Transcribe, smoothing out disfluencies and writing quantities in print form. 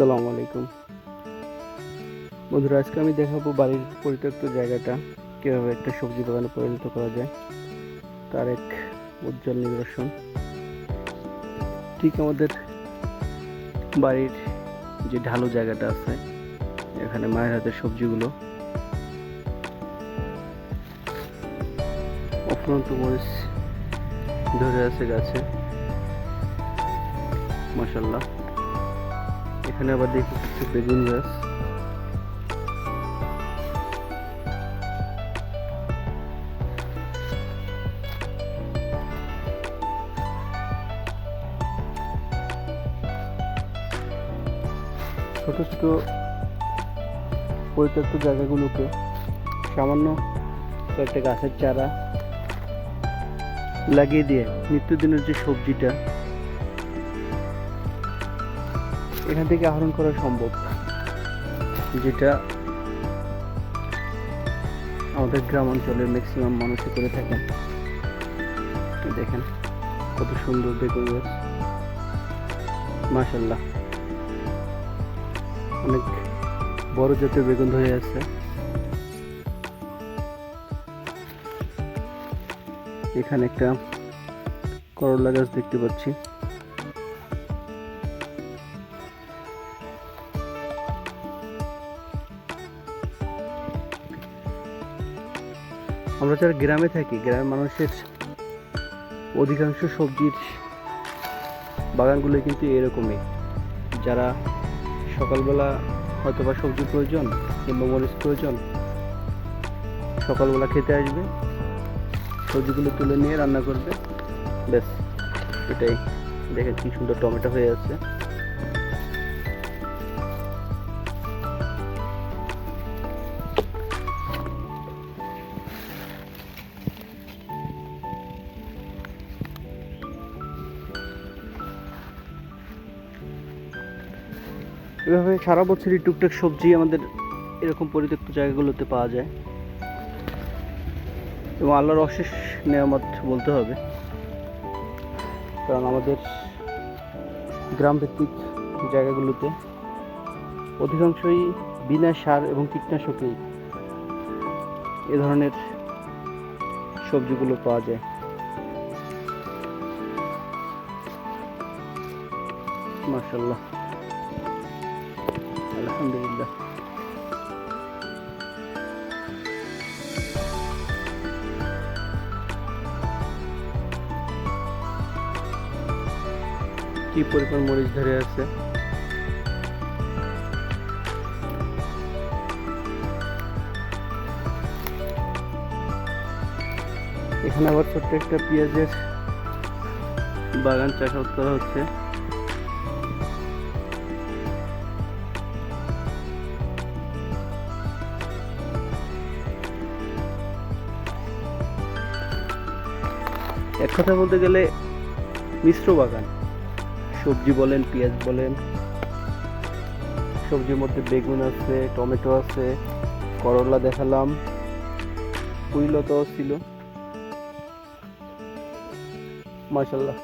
আসসালামু আলাইকুম বন্ধুরা, আজকে আমি দেখাবো বাড়ির পরিত্যক্ত জায়গাটা কিভাবে একটা সবজি বাগানে পরিণত করা যায়, তার এক উজ্জ্বল নিদর্শন। ঠিক আমাদের বাড়ির যে ঢালু জায়গাটা আছে, এখানে মায়ের হাতের সবজিগুলো, অফুরন্ত মরিচ ধরে আছে গাছে, মাশাআল্লাহ। এখানে আবার দেখি কিছু বেগুন গাছ, ছোট ছোট পরিত্যক্ত জায়গাগুলোকে সামান্য কয়েকটা গাছের চারা লাগিয়ে দিয়ে নিত্যদিনের যে সবজিটা এখান থেকে আহরণ করা সম্ভব, যেটা আমাদের গ্রাম অঞ্চলের ম্যাক্সিমাম মানুষই করে থাকেন। দেখেন কত সুন্দর বেগুন গাছ, মাশাআল্লাহ। অনেক বড় জাতের বেগুন ধরে আছে। এখানে একটা করলা গাছ দেখতে পাচ্ছি। আমরা যারা গ্রামে থাকি, গ্রামের মানুষের অধিকাংশ সবজির বাগানগুলো কিন্তু এরকমই। যারা সকালবেলা হয়তো বা সবজি প্রয়োজন কিংবা মরিচ প্রয়োজন, সকালবেলা খেতে আসবে, সবজিগুলো তুলে নিয়ে রান্না করবে, ব্যাস এটাই। দেখেন কি সুন্দর টমেটো হয়ে আছে। এভাবে সারা বছরই টুকটাক সবজি আমাদের এরকম পরিত্যক্ত জায়গাগুলোতে পাওয়া যায়, এবং আল্লাহর অশেষ নেয়ামত বলতে হবে। কারণ আমাদের গ্রাম ভিত্তিক জায়গাগুলোতে অধিকাংশই বিনা সার এবং কীটনাশকেই এ ধরনের সবজিগুলো পাওয়া যায়। মাশাআল্লাহ, আলহামদুলিল্লাহ। কি পরিমাণ মরিচ ধরে আছে। এখানে আবার ছোট্ট একটা পেঁয়াজের বাগান চাষাবাদ করা হচ্ছে। এক কথা বলতে গেলে মিশ্র বাগান, সবজি বলেন, পেঁয়াজ বলেন, সবজির মধ্যে বেগুন আছে, টমেটো আছে, করলা দেখালাম, পুঁইলতাও ছিল, মাশাআল্লাহ।